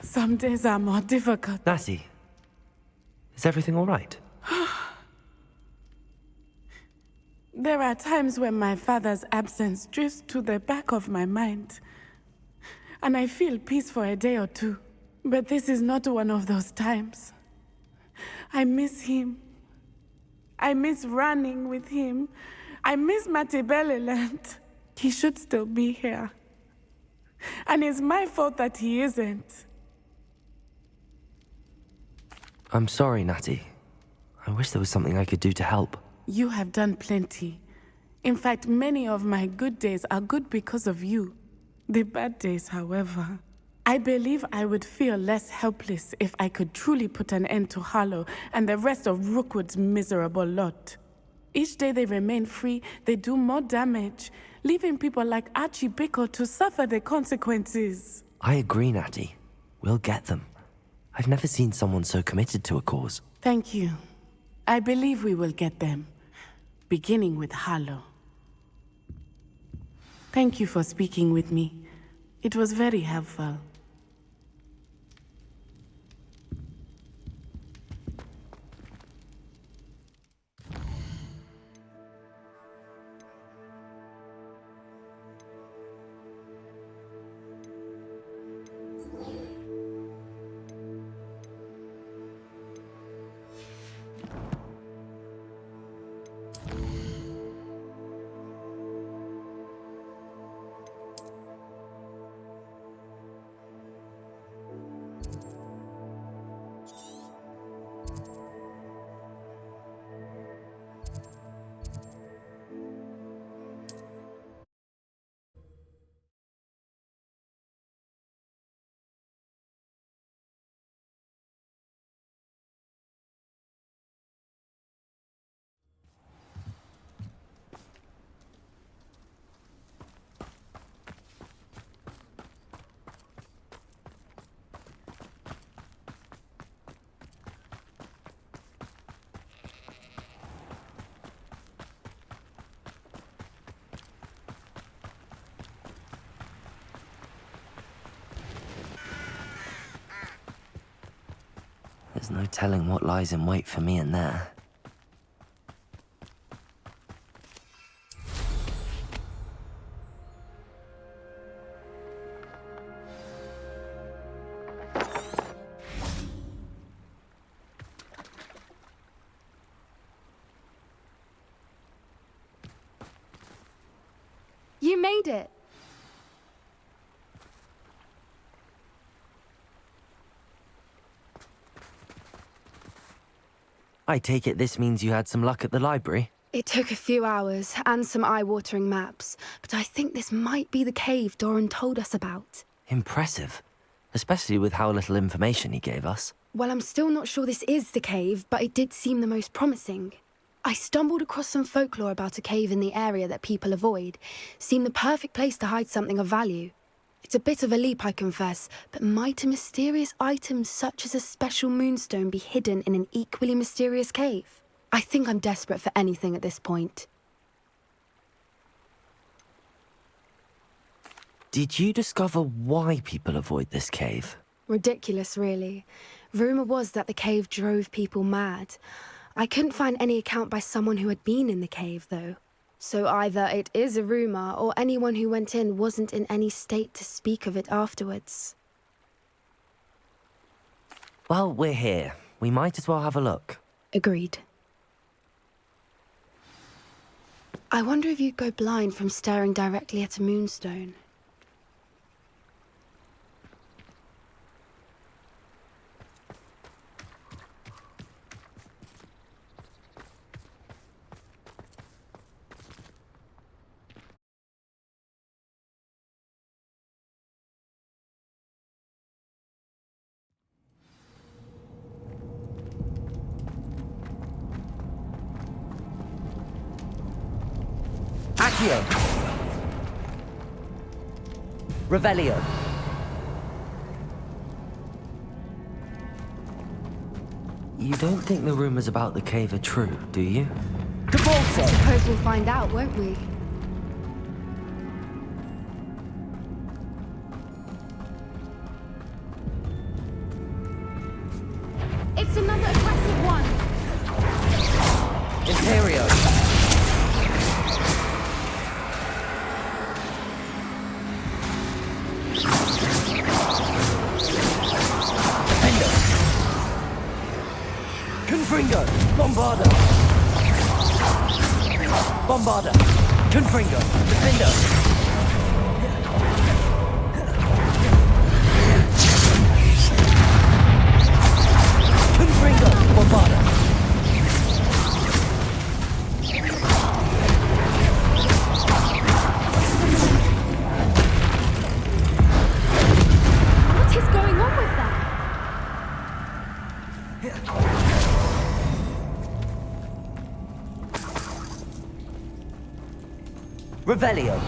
Some days are more difficult. Natty, is everything all right? There are times when my father's absence drifts to the back of my mind, and I feel peace for a day or two. But this is not one of those times. I miss him. I miss running with him. I miss Matibeleland. He should still be here. And it's my fault that he isn't. I'm sorry, Natty. I wish there was something I could do to help. You have done plenty. In fact, many of my good days are good because of you. The bad days, however. I believe I would feel less helpless if I could truly put an end to Harlow and the rest of Rookwood's miserable lot. Each day they remain free, they do more damage, leaving people like Archie Bickle to suffer the consequences. I agree, Natty. We'll get them. I've never seen someone so committed to a cause. Thank you. I believe we will get them, beginning with Harlow. Thank you for speaking with me. It was very helpful. There's no telling what lies in wait for me in there. You made it! I take it this means you had some luck at the library? It took a few hours and some eye-watering maps, but I think this might be the cave Doran told us about. Impressive. Especially with how little information he gave us. Well, I'm still not sure this is the cave, but it did seem the most promising. I stumbled across some folklore about a cave in the area that people avoid. Seemed the perfect place to hide something of value. It's a bit of a leap, I confess, but might a mysterious item such as a special moonstone be hidden in an equally mysterious cave? I think I'm desperate for anything at this point. Did you discover why people avoid this cave? Ridiculous, really. Rumour was that the cave drove people mad. I couldn't find any account by someone who had been in the cave, though. So either it is a rumour, or anyone who went in wasn't in any state to speak of it afterwards. Well, we're here. We might as well have a look. Agreed. I wonder if you'd go blind from staring directly at a moonstone. Accio. Revelio. You don't think the rumors about the cave are true, do you? I suppose we'll find out, won't we? It's another aggressive one! Imperio. Defender. Confringo. Bombarda. Bombarda. Confringo. Defender. Confringo. Bombarda. What is going on with that? Revelio.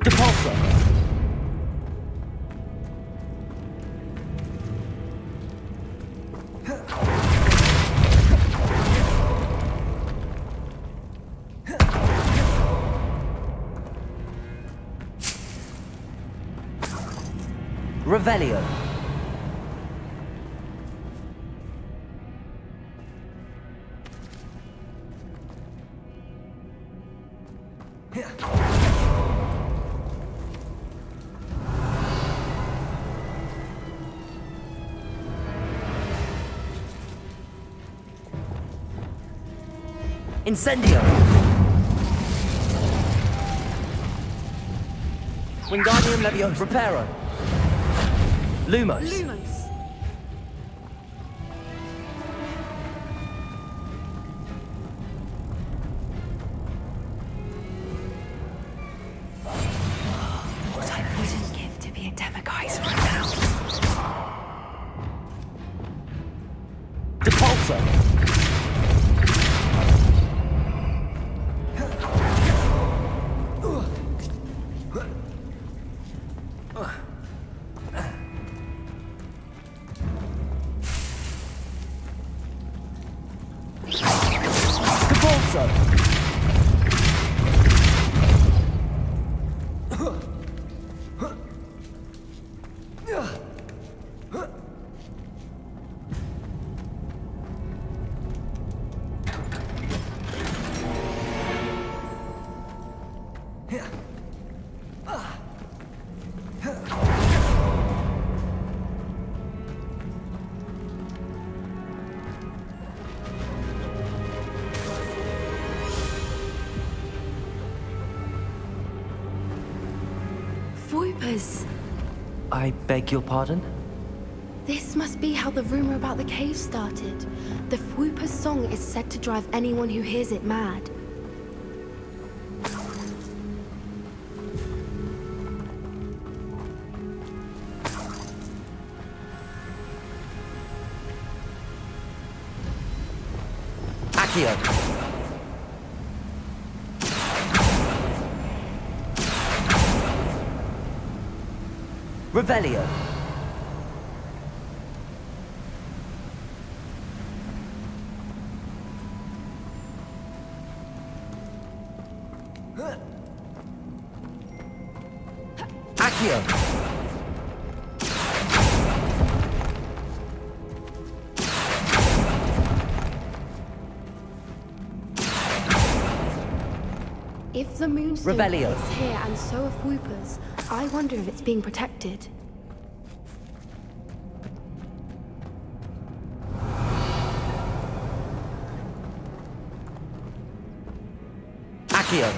Depulso. Revelio. Incendio. Wingardium Leviosa. Reparo. Lumos. Lumos. What I wouldn't give to be a Demogeyser right now. Depulso. Depulso. Voipers. I beg your pardon? This must be how the rumor about the cave started. The Fwooper's song is said to drive anyone who hears it mad. Accio. Revelio. Accio. If the moonstone Revelio. is here and so are Fwoopers, I wonder if it's being protected. Accio.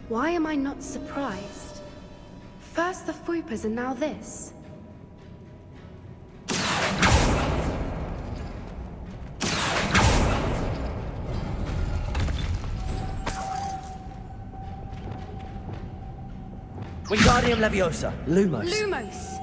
Why am I not surprised? First the Fwoopers and now this. Wingardium Leviosa. Lumos. Lumos!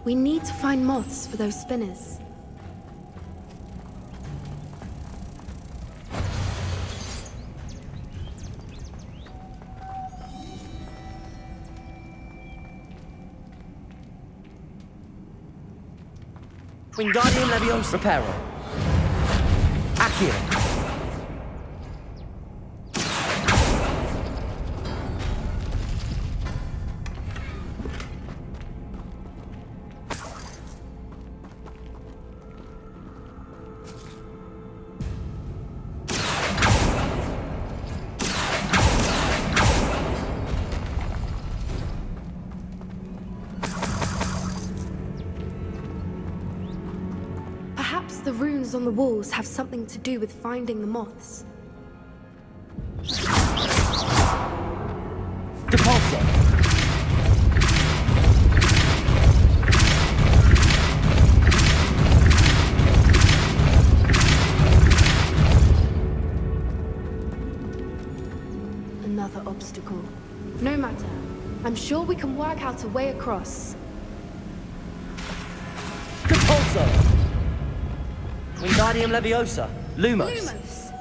We need to find moths for those spinners. Wingardium Leviosa. Reparo. Accio. Perhaps the runes on the walls have something to do with finding the moths. Depulso. Another obstacle. No matter. I'm sure we can work out a way across. Depulso. Wingardium Leviosa. Lumos. Lumos!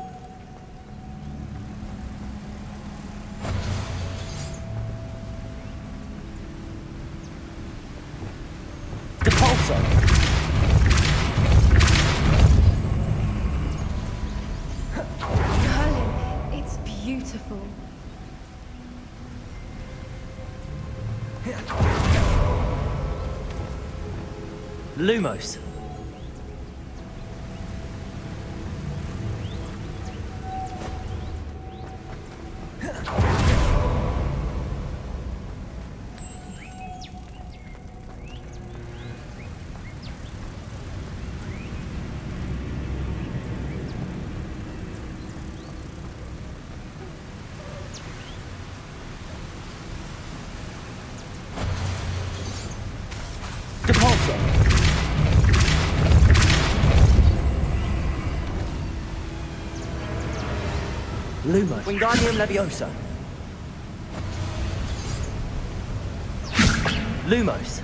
Depulso. Merlin, it's beautiful. Lumos. Depulso. Lumos. Wingardium Leviosa. Lumos.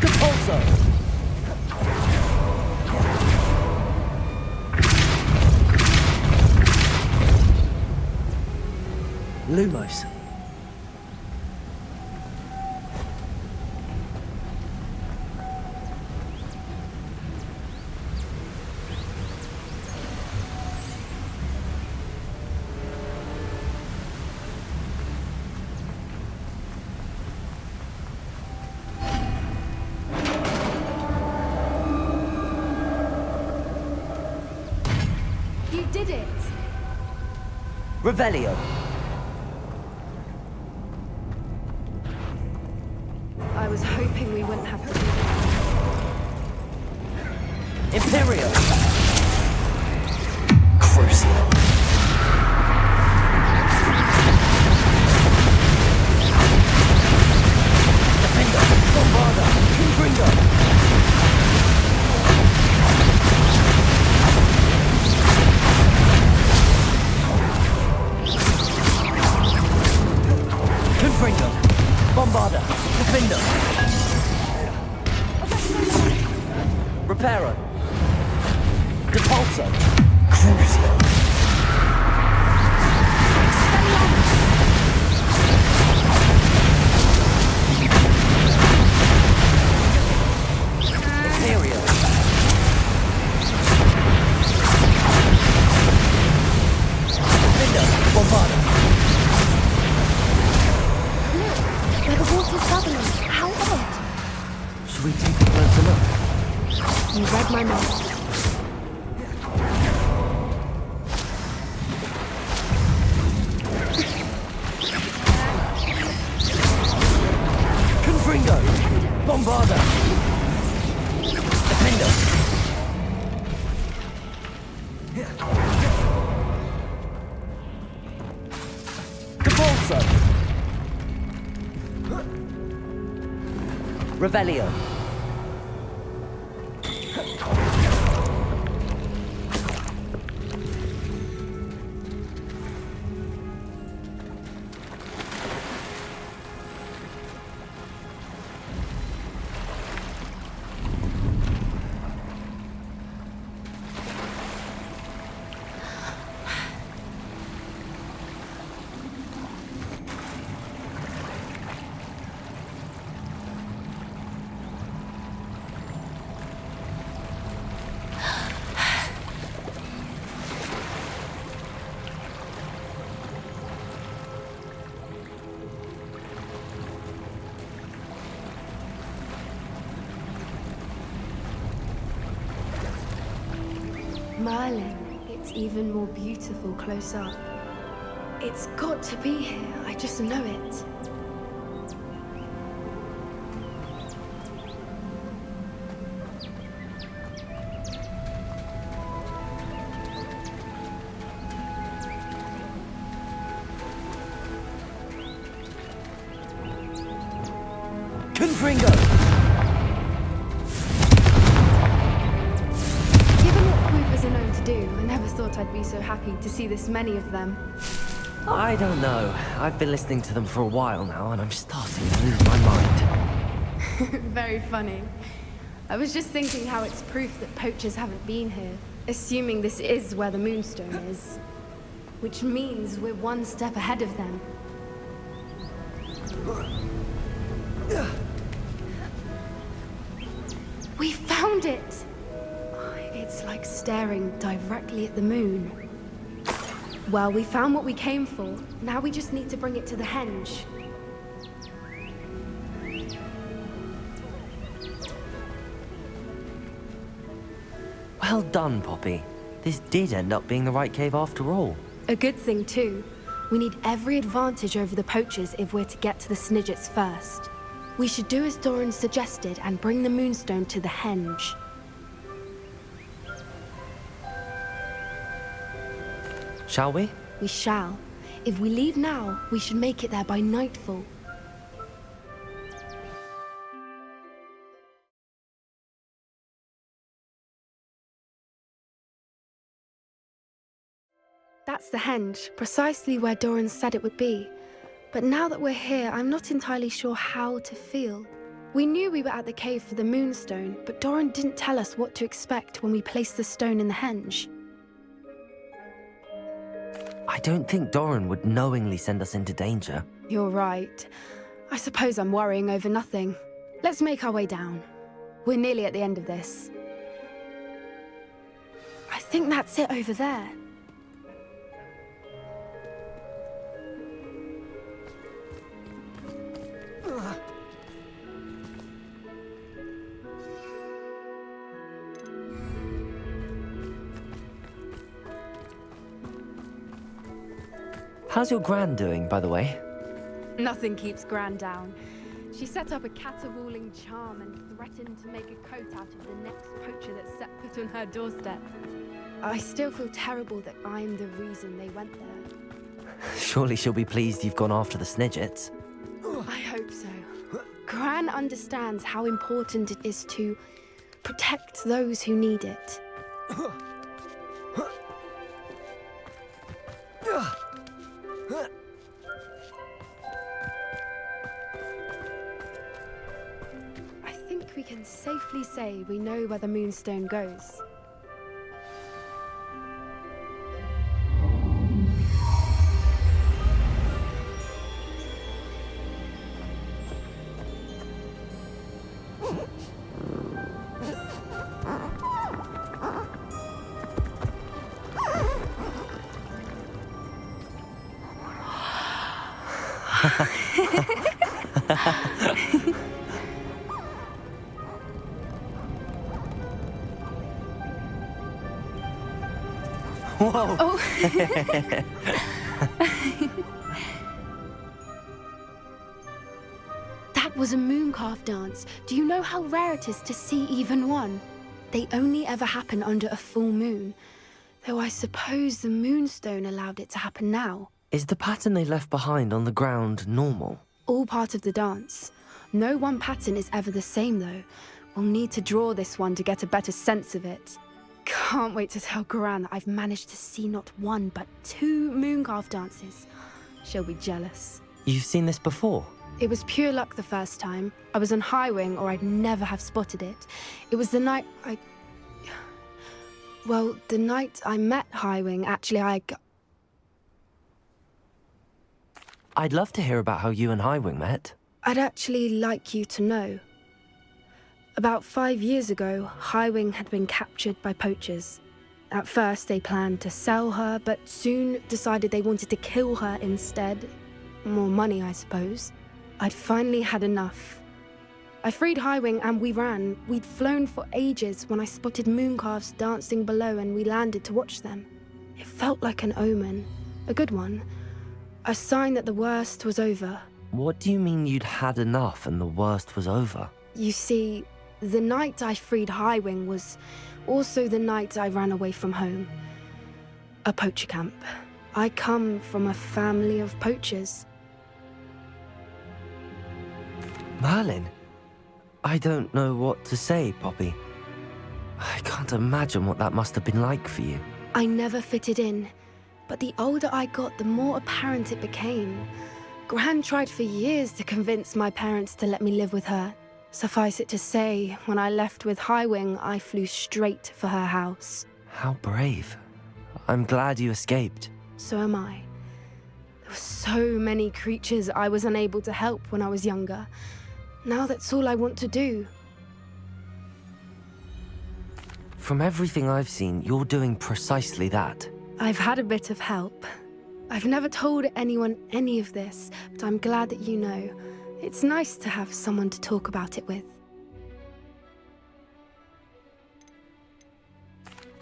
Depulso. Lumos. You did it! Revelio. I was hoping we wouldn't have to do that. Imperio. Crucio. Defender. Bombarda. Confringo. Confringo. Bombarda. Defender. Reparo. Depulso. Crucio. Imperio. Defender. Bombarda. Where the water's bubbling. How odd. Should we take a closer look? You read my mind. Confringo. Bombarda. Defender. Revelio. Merlin, it's even more beautiful close up. It's got to be here, I just know it. Confringo! Are known to do. I never thought I'd be so happy to see this many of them. I don't know. I've been listening to them for a while now, and I'm starting to lose my mind. Very funny. I was just thinking how it's proof that poachers haven't been here, assuming this is where the Moonstone is. Which means we're one step ahead of them. We found it! It's like staring directly at the moon. Well, we found what we came for. Now we just need to bring it to the henge. Well done, Poppy. This did end up being the right cave after all. A good thing, too. We need every advantage over the poachers if we're to get to the Snidgets first. We should do as Doran suggested and bring the Moonstone to the henge. Shall we? We shall. If we leave now, we should make it there by nightfall. That's the henge, precisely where Doran said it would be. But now that we're here, I'm not entirely sure how to feel. We knew we were at the cave for the Moonstone, but Doran didn't tell us what to expect when we placed the stone in the henge. I don't think Doran would knowingly send us into danger. You're right. I suppose I'm worrying over nothing. Let's make our way down. We're nearly at the end of this. I think that's it over there. How's your gran doing, by the way? Nothing keeps Gran down. She set up a caterwauling charm and threatened to make a coat out of the next poacher that set foot on her doorstep. I still feel terrible that I'm the reason they went there. Surely she'll be pleased you've gone after the Snidgets. I hope so. Gran understands how important it is to protect those who need it. I think we can safely say we know where the Moonstone goes. Whoa! Oh. That was a mooncalf dance. Do you know how rare it is to see even one? They only ever happen under a full moon. Though I suppose the Moonstone allowed it to happen now. Is the pattern they left behind on the ground normal? All part of the dance. No one pattern is ever the same, though. We'll need to draw this one to get a better sense of it. Can't wait to tell Gran that I've managed to see not one, but 2 Mooncarve dances. She'll be jealous. You've seen this before? It was pure luck the first time. I was on High Wing, or I'd never have spotted it. It was the night the night I met High Wing, actually, I'd love to hear about how you and Highwing met. I'd actually like you to know. About 5 years ago, High Wing had been captured by poachers. At first, they planned to sell her, but soon decided they wanted to kill her instead. More money, I suppose. I'd finally had enough. I freed High Wing and we ran. We'd flown for ages when I spotted Mooncarves dancing below and we landed to watch them. It felt like an omen. A good one. A sign that the worst was over. What do you mean you'd had enough and the worst was over? You see, the night I freed High Wing was also the night I ran away from home. A poacher camp. I come from a family of poachers. Merlin? I don't know what to say, Poppy. I can't imagine what that must have been like for you. I never fitted in, but the older I got, the more apparent it became. Gran tried for years to convince my parents to let me live with her. Suffice it to say, when I left with High Wing, I flew straight for her house. How brave. I'm glad you escaped. So am I. There were so many creatures I was unable to help when I was younger. Now that's all I want to do. From everything I've seen, you're doing precisely that. I've had a bit of help. I've never told anyone any of this, but I'm glad that you know. It's nice to have someone to talk about it with.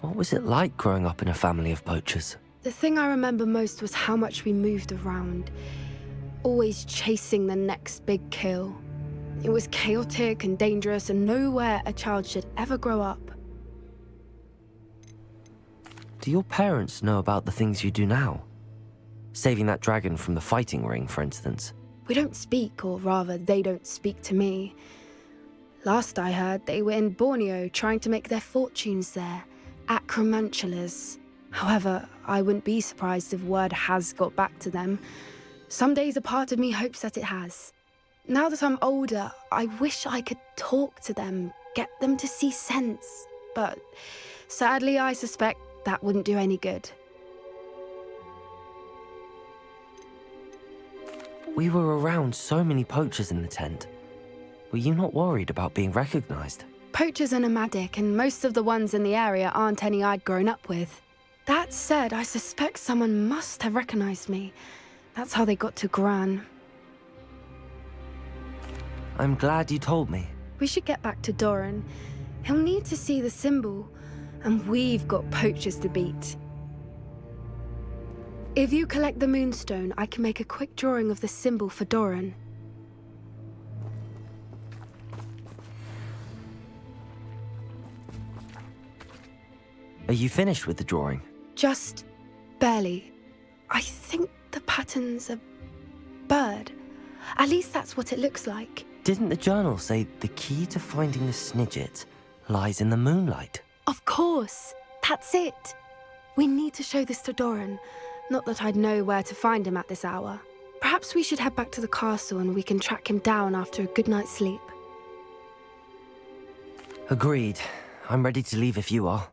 What was it like growing up in a family of poachers? The thing I remember most was how much we moved around, always chasing the next big kill. It was chaotic and dangerous and nowhere a child should ever grow up. Do your parents know about the things you do now? Saving that dragon from the fighting ring, for instance. We don't speak, or rather, they don't speak to me. Last I heard, they were in Borneo trying to make their fortunes there, acromantulas. However, I wouldn't be surprised if word has got back to them. Some days a part of me hopes that it has. Now that I'm older, I wish I could talk to them, get them to see sense. But sadly, I suspect that wouldn't do any good. We were around so many poachers in the tent. Were you not worried about being recognized? Poachers are nomadic, and most of the ones in the area aren't any I'd grown up with. That said, I suspect someone must have recognized me. That's how they got to Gran. I'm glad you told me. We should get back to Doran. He'll need to see the symbol, and we've got poachers to beat. If you collect the moonstone, I can make a quick drawing of the symbol for Doran. Are you finished with the drawing? Just barely. I think the pattern's a bird. At least that's what it looks like. Didn't the journal say the key to finding the Snidget lies in the moonlight? Of course. That's it. We need to show this to Doran. Not that I'd know where to find him at this hour. Perhaps we should head back to the castle and we can track him down after a good night's sleep. Agreed. I'm ready to leave if you are.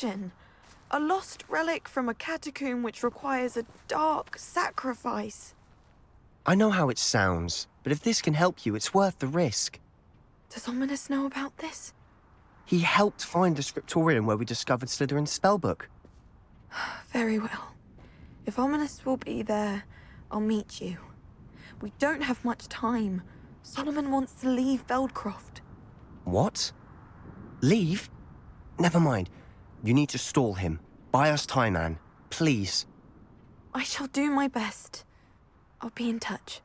question. A lost relic from a catacomb which requires a dark sacrifice. I know how it sounds, but if this can help you, it's worth the risk. Does Ominous know about this? He helped find the scriptorium where we discovered Slytherin's spellbook. Very well. If Ominous will be there, I'll meet you. We don't have much time. Solomon wants to leave Feldcroft. What? Leave? Never mind. You need to stall him. Buy us time, Anne. Please. I shall do my best. I'll be in touch.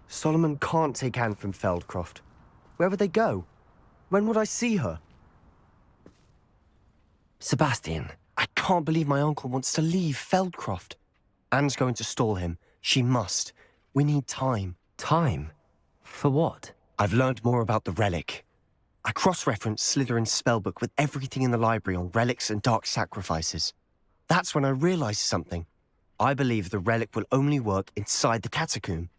Solomon can't take Anne from Feldcroft. Where would they go? When would I see her? Sebastian. I can't believe my uncle wants to leave Feldcroft. Anne's going to stall him. She must. We need time. Time? For what? I've learned more about the relic. I cross-referenced Slytherin's spellbook with everything in the library on relics and dark sacrifices. That's when I realized something. I believe the relic will only work inside the catacomb.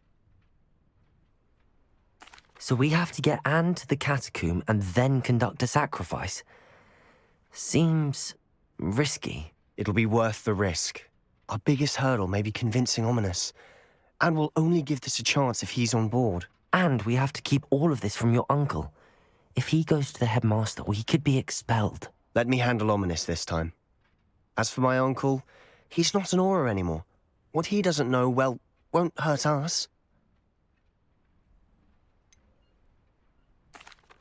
So we have to get Anne to the catacomb and then conduct a sacrifice? Seems risky. It'll be worth the risk. Our biggest hurdle may be convincing Ominous. And we'll only give this a chance if he's on board. And we have to keep all of this from your uncle. If he goes to the headmaster, we could be expelled. Let me handle Ominous this time. As for my uncle, he's not an Auror anymore. What he doesn't know, well, won't hurt us.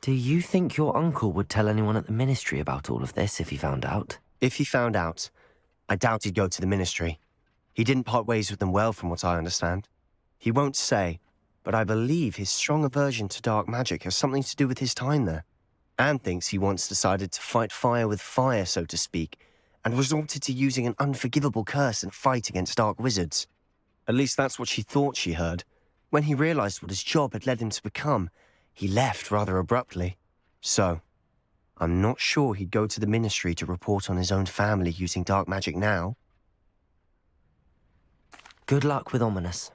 Do you think your uncle would tell anyone at the ministry about all of this if he found out? If he found out, I doubt he'd go to the ministry. He didn't part ways with them well, from what I understand. He won't say, but I believe his strong aversion to dark magic has something to do with his time there. Anne thinks he once decided to fight fire with fire, so to speak, and resorted to using an unforgivable curse in a fight against dark wizards. At least that's what she thought she heard. When he realized what his job had led him to become, he left rather abruptly. So, I'm not sure he'd go to the ministry to report on his own family using dark magic now. Good luck with Ominous.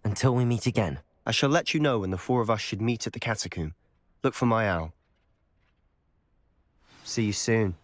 Until we meet again. I shall let you know when the four of us should meet at the catacomb. Look for my owl. See you soon.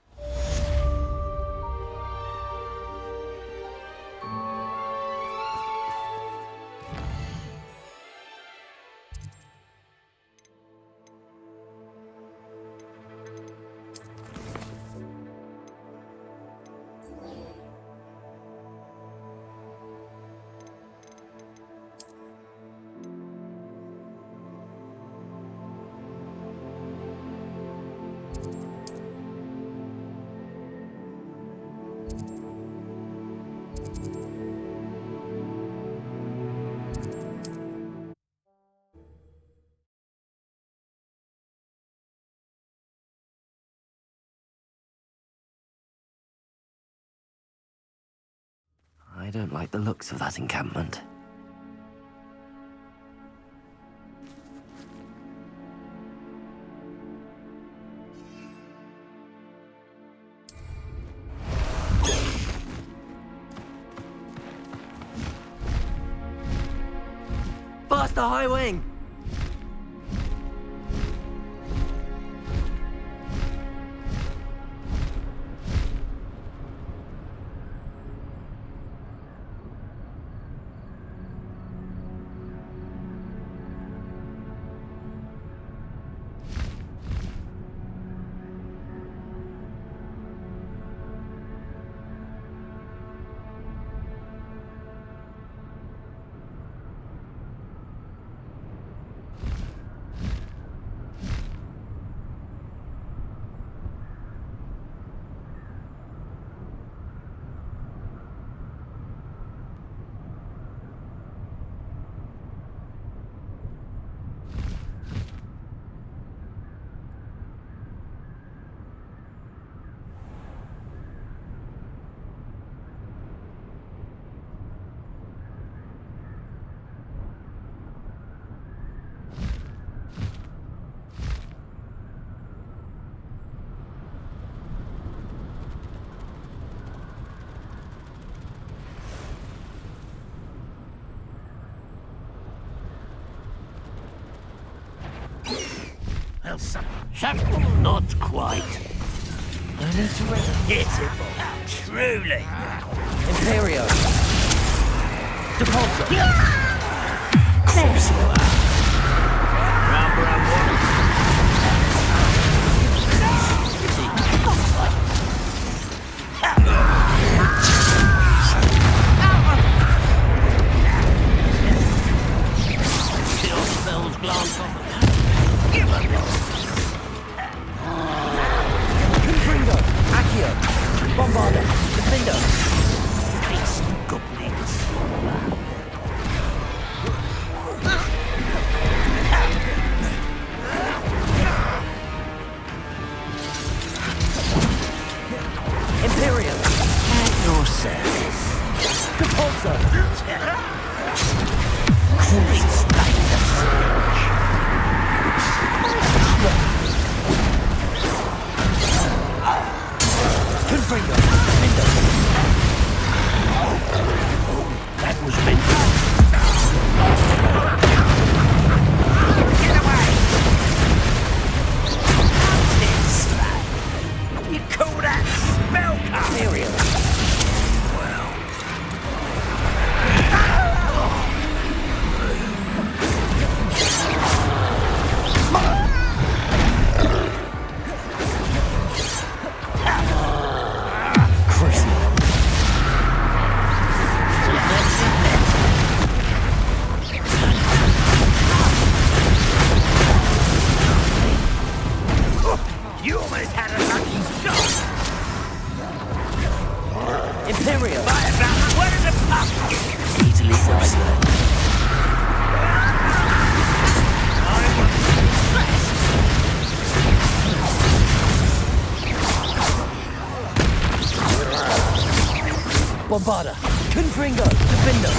I don't like the looks of that encampment. Faster, High Wing! Well, not quite. No need to rest. Pitiful. Truly. Imperio. Depulso. Number one. Kill spells glance on the give a bit. Confringo. Accio. Bombarda. Defender. Taste goblins. Imperium. At your service. Depulso. Explain the siege. Confringo. Defender. That was meant to. Get away! This. You call that spell card? Imperium. You almost had a lucky shot. Imperium. By about one of the pumpkins. Easily frightened. Bombarda. Confringo. Defender.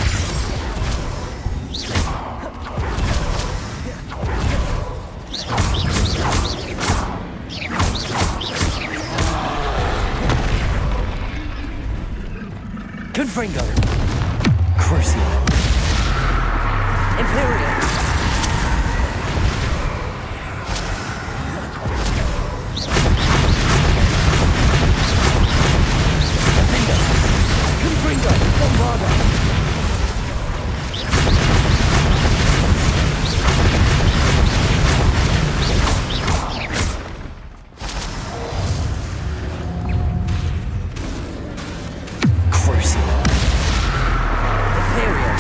Confringo. Crucio. Imperium. Defender. Confringo. Bombarda. Crucio. Imperium.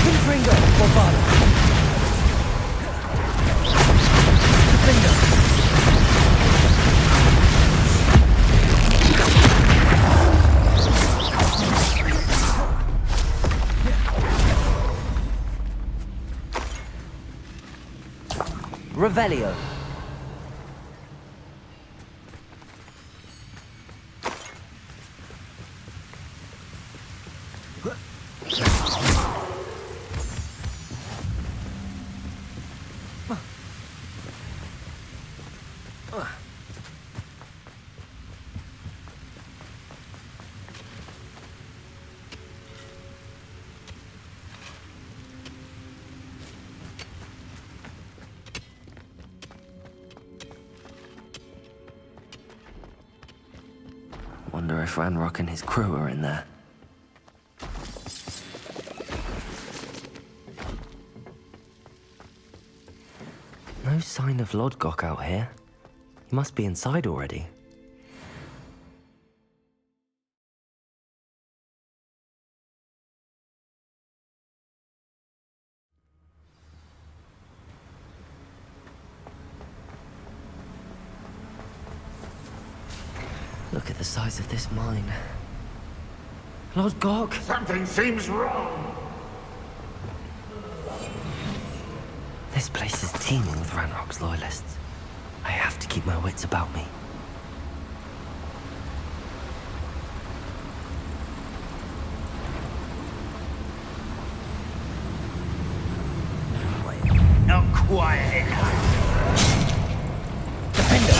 Confringo. Bombarda. Defender. Revelio. Wonder if Ranrock and his crew are in there. No sign of Lodgok out here. He must be inside already. Look at the size of this mine. Lodgok! Something seems wrong. This place is teeming with Ranrock's loyalists. I have to keep my wits about me. Not quiet enough. Defender!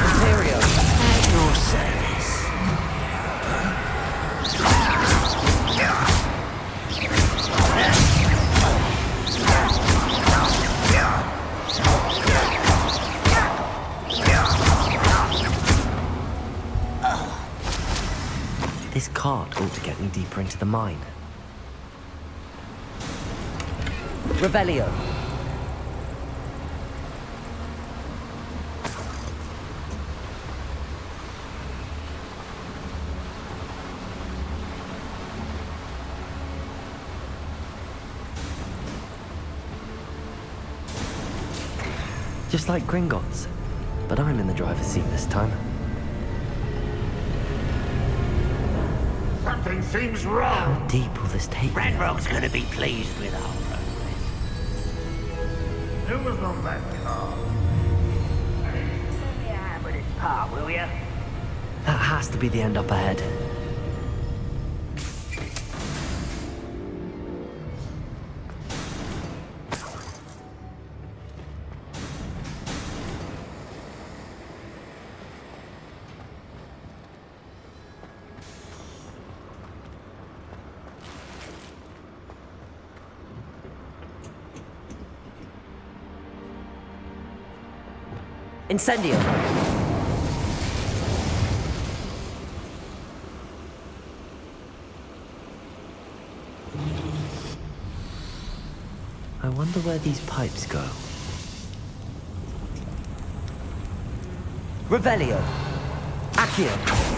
Imperio! At your service. This cart ought to get me deeper into the mine. Revelio. Just like Gringotts, but I'm in the driver's seat this time. Something seems How wrong. deep will this take me? Renrock's gonna be pleased with our Who was on that car? Let me a hand with this part, will ya? That has to be the end up ahead. Incendio! I wonder where these pipes go. Revelio! Accio!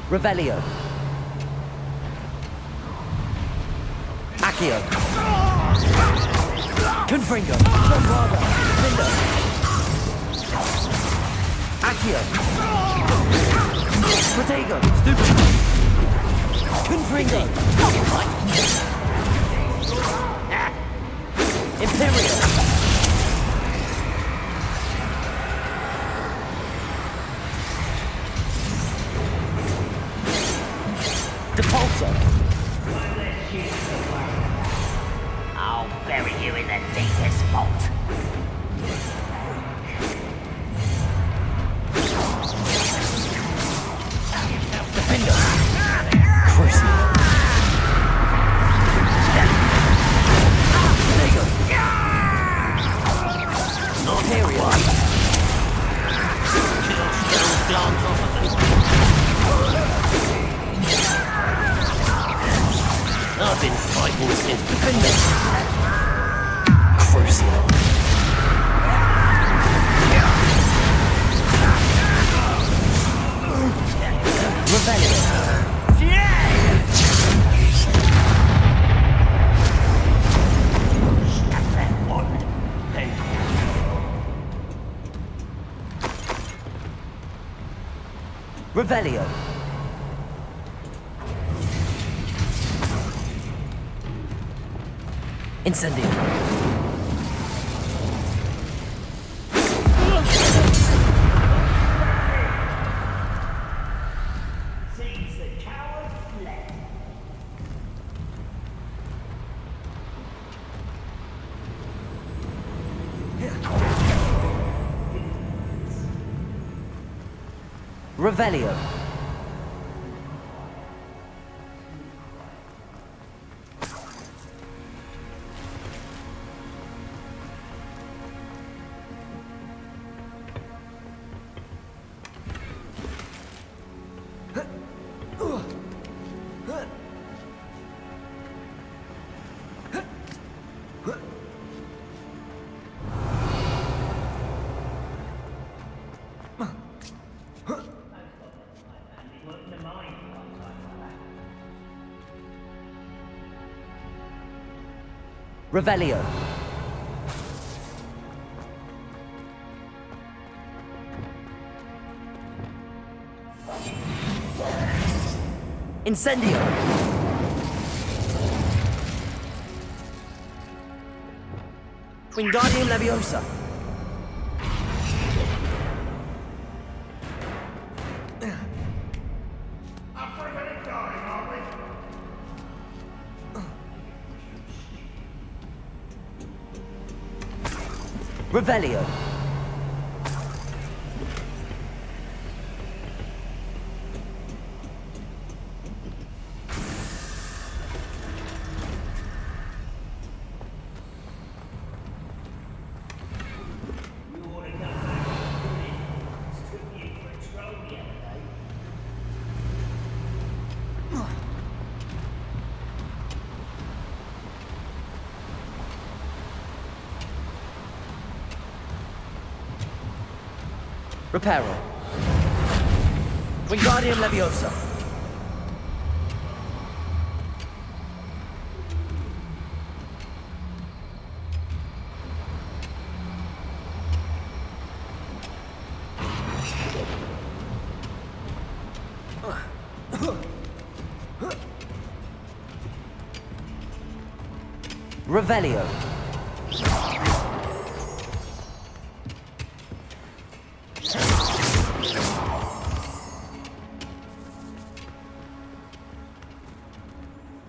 Revelio. Accio. Confringo. Bravo. Defender. Accio. Protego. Stupid. Confringo. Imperial. Depulso. I'll bury you in the deepest vault. Defender. Crucial. Imperial. Stone's glance off of them. I've been fighting since Defender. Crucial. Revelio. Incendio. Sees the coward fled. Revelio. Revelio. Incendio. Wingardium Leviosa. Up for a minute going, are we? Revelio. Reparo. Wingardium Leviosa. Revelio.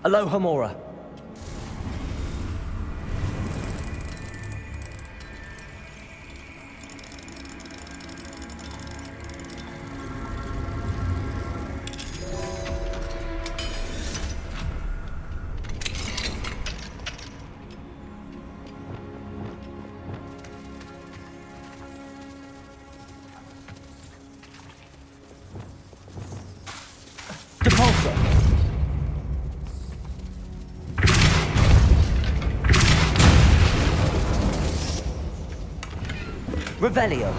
Alohomora. Depulso. Revelio.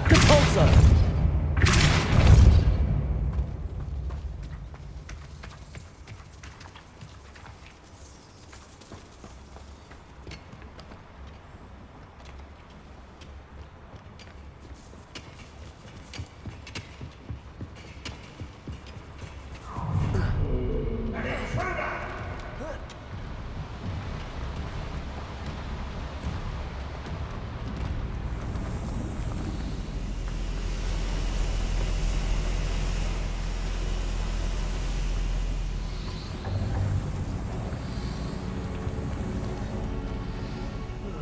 Depulso.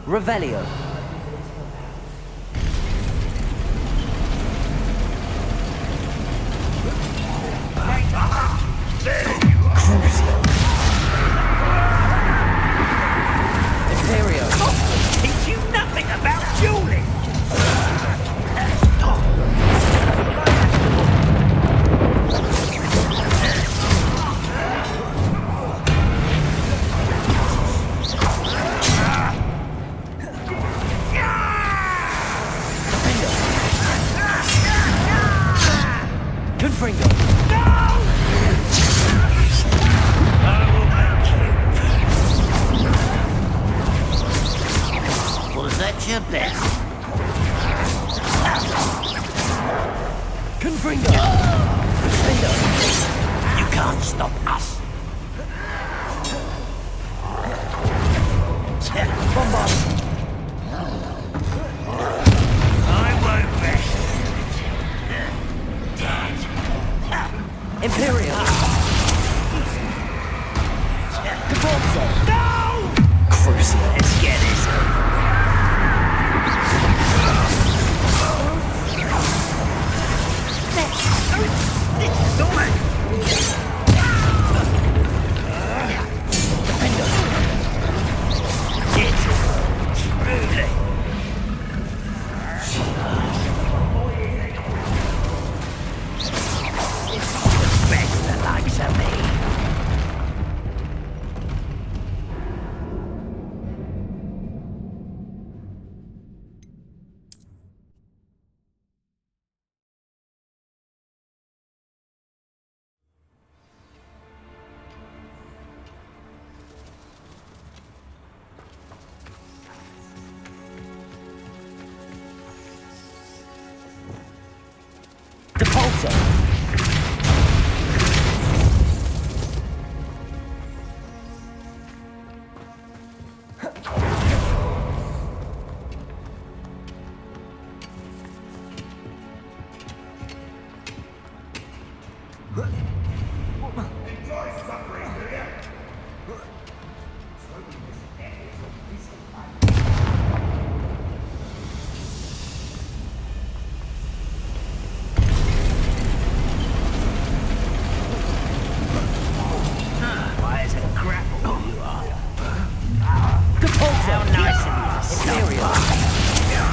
Revelio. Imperio. Teach you nothing about dueling! Repulsor! Enjoy suffering, do you? Why is it grapple you are? Repulsor! How nice of you to stop Imperial! by.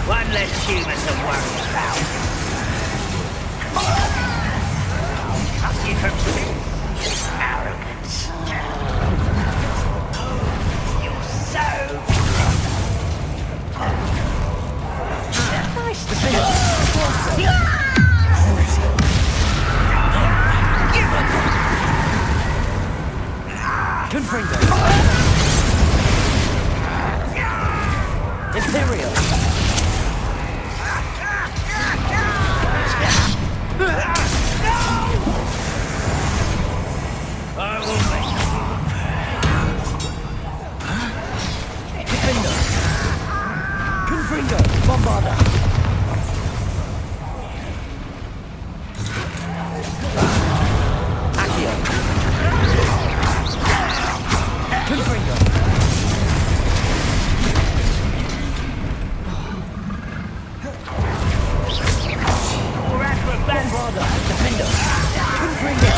One less human to worry about. Up you from arrogance. You're so nice to finish. Confringo! Imperial! I will make Confringo! Confringo! Bombarda! Accio! Confringo! Bombarda! Defender! Confringo!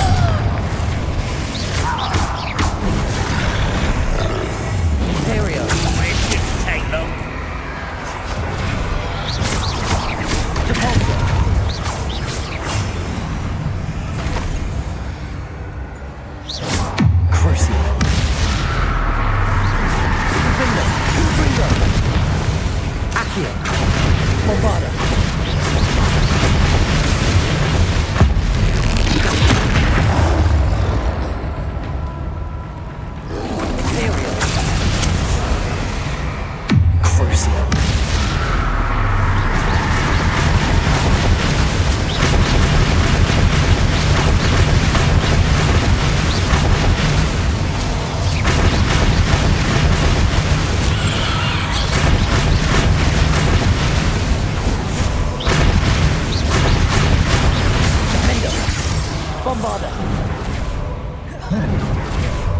Imperio! It shouldn't take long. Repulsor! Crucio! Defender! Confringo! Accio! Bombarda! Imperial! Crucio! Defender! Bombarda!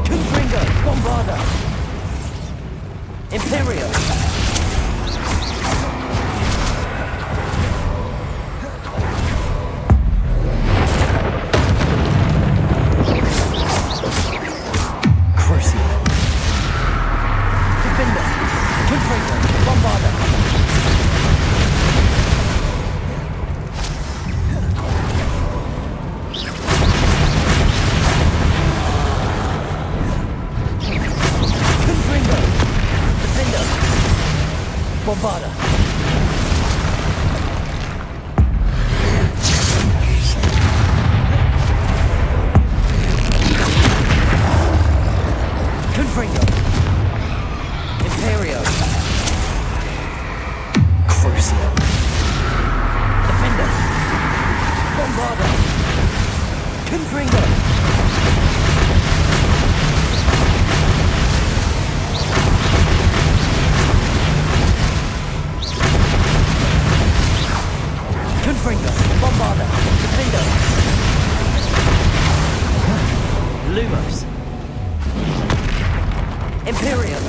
Confringo! Bombarda! Imperial! Crucio! Defender! Confringo! Bombarda! Confringo! Defender! Bombarda! Confringo! Imperio! Crucio! Defender! Bombarda! Confringo! Confringo! Bombarda! Defender! Lumos! Imperial!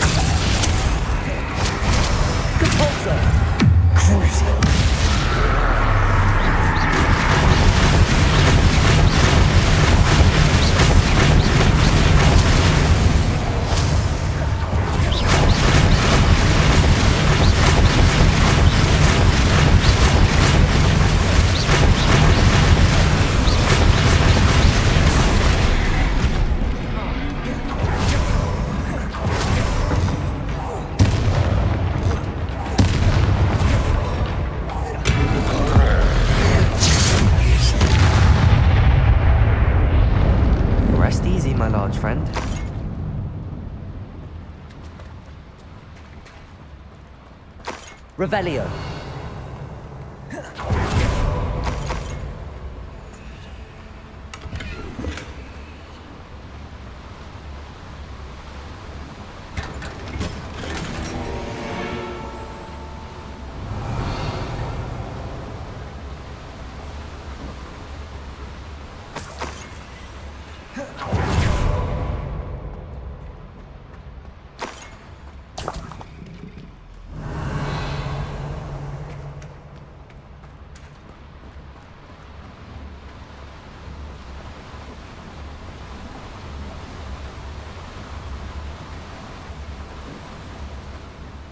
Repulsor! Crucio! Rest easy, my large friend. Revelio.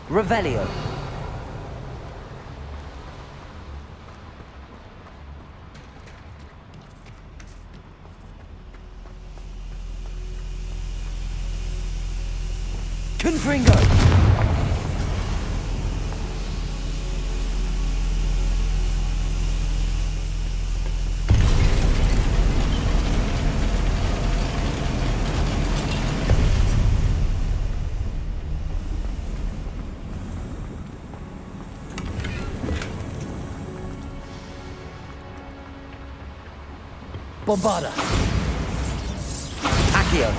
Revelio. Confringo. Bombarda. Accio.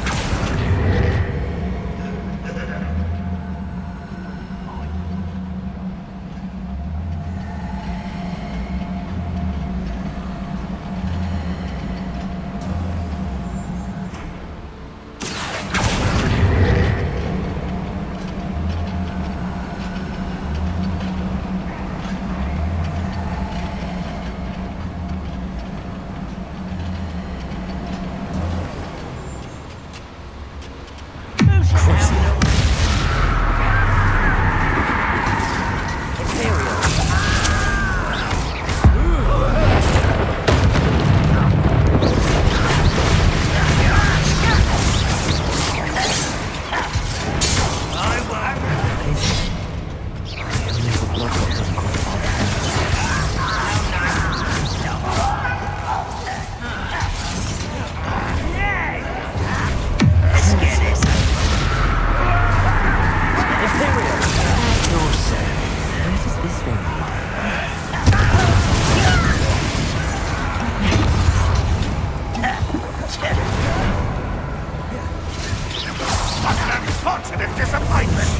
Unfortunate disappointment!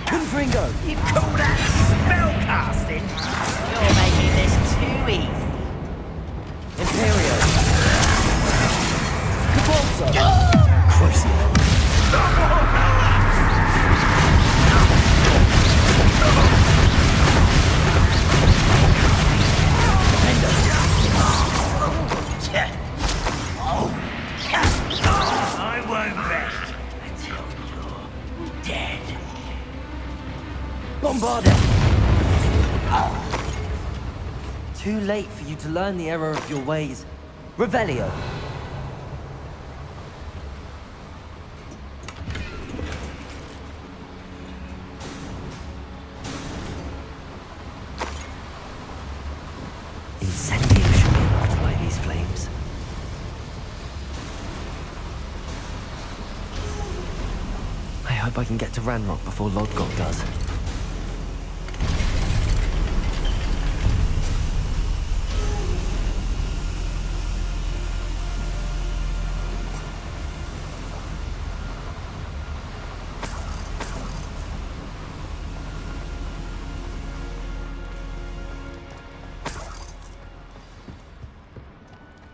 Confringo. You call that spell casting? You're making this too easy. Imperio. Cabalso. Crucio. I won't rest until you're dead. Bombarda. Too late for you to learn the error of your ways. Revelio. Incendio should be enough to light these flames. I hope I can get to Ranrock before Lodgok does.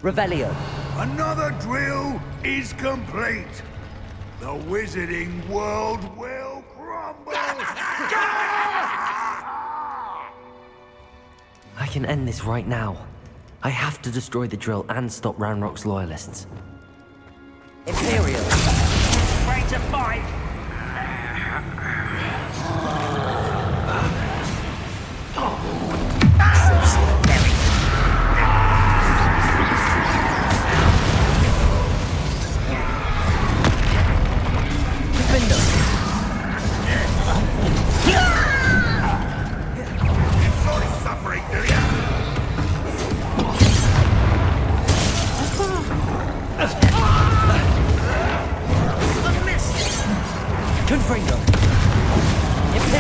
Revelio. Another drill is complete. The wizarding world will crumble. I can end this right now. I have to destroy the drill and stop Ranrock's loyalists. Imperial. Ready to fight? Suffering, do ya? Confringo. Imperial.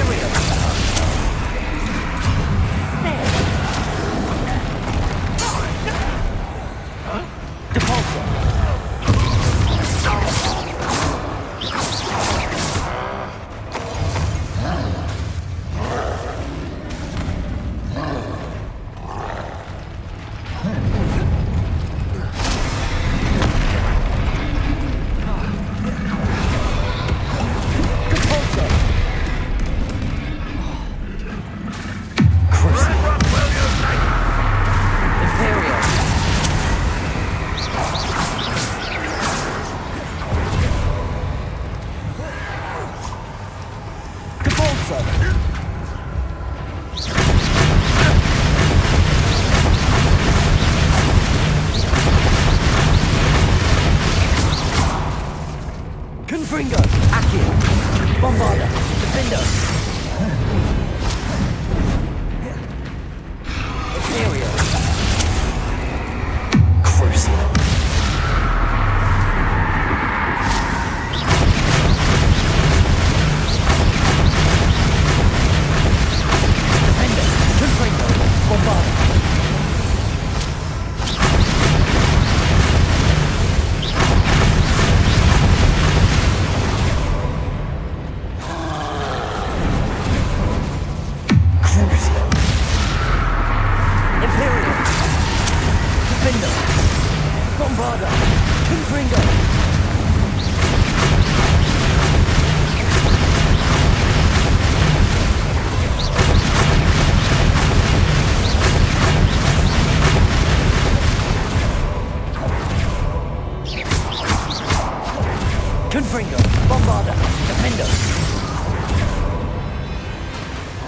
Confringo, Bombarda, Defender.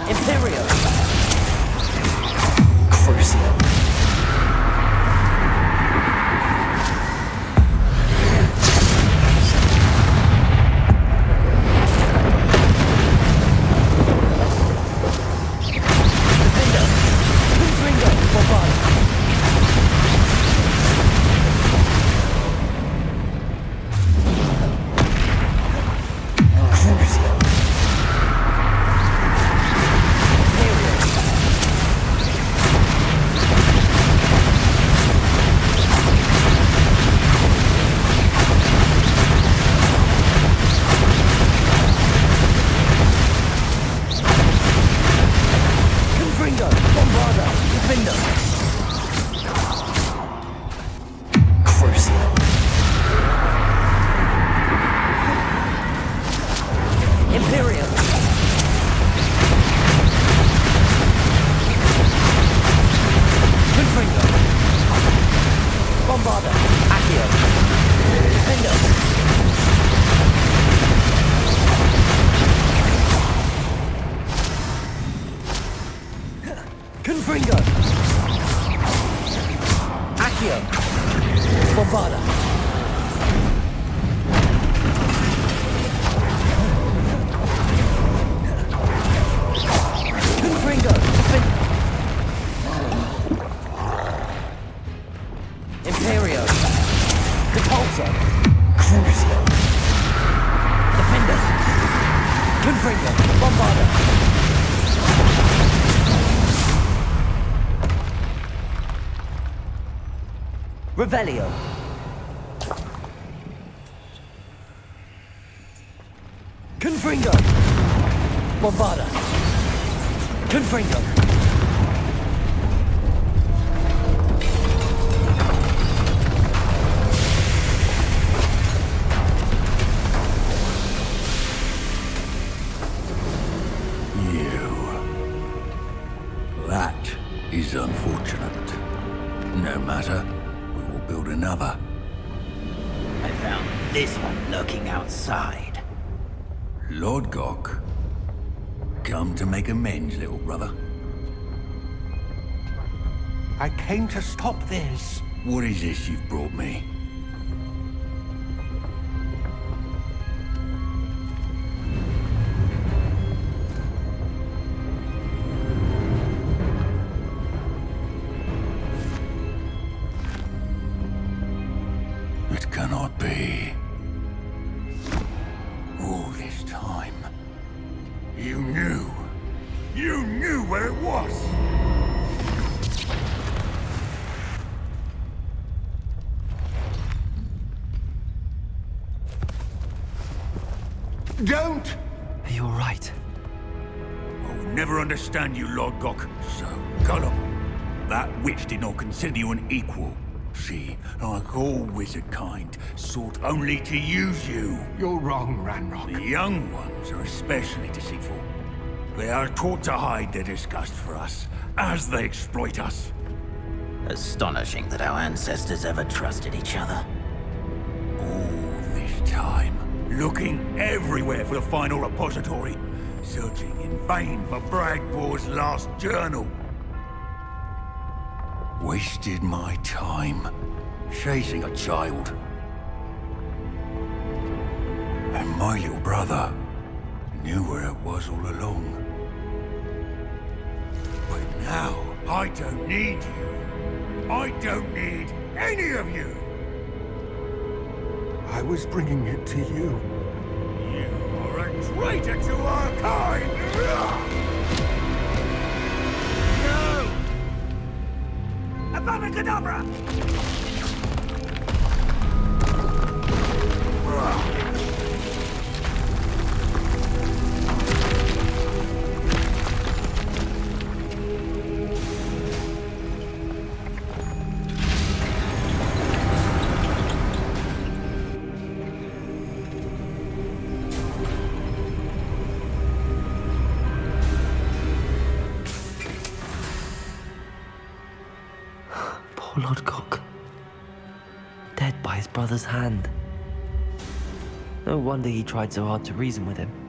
Imperio. Crucio. Defender. Confringo, Bombarda. Confringo! Accio! Bombarda! Confringo! Imperio! Repulsor! Crucio! Defender! Confringo! Bombarda! Revelio. Confringo. Bombarda. Confringo. That is unfortunate. No matter. Build another. I found this one lurking outside. Lord Gok, come to make amends, little brother. I came to stop this. What is this you've brought me? It cannot be. All this time, you knew. You knew where it was! Don't! Are you alright? I'll never understand you, Lord Gok. So gullible. That witch did not consider you an equal. She, like all wizard kind, sought only to use you. You're wrong, Ranrock. The young ones are especially deceitful. They are taught to hide their disgust for us, as they exploit us. Astonishing that our ancestors ever trusted each other. All this time, looking everywhere for the final repository, searching in vain for Bragbor's last journal. Wasted my time chasing a child. And my little brother knew where it was all along. But now, I don't need you. I don't need any of you. I was bringing it to you. You are a traitor to our kind! No! Avada Kedavra! Poor Lodgok. Dead by his brother's hand. No wonder he tried so hard to reason with him.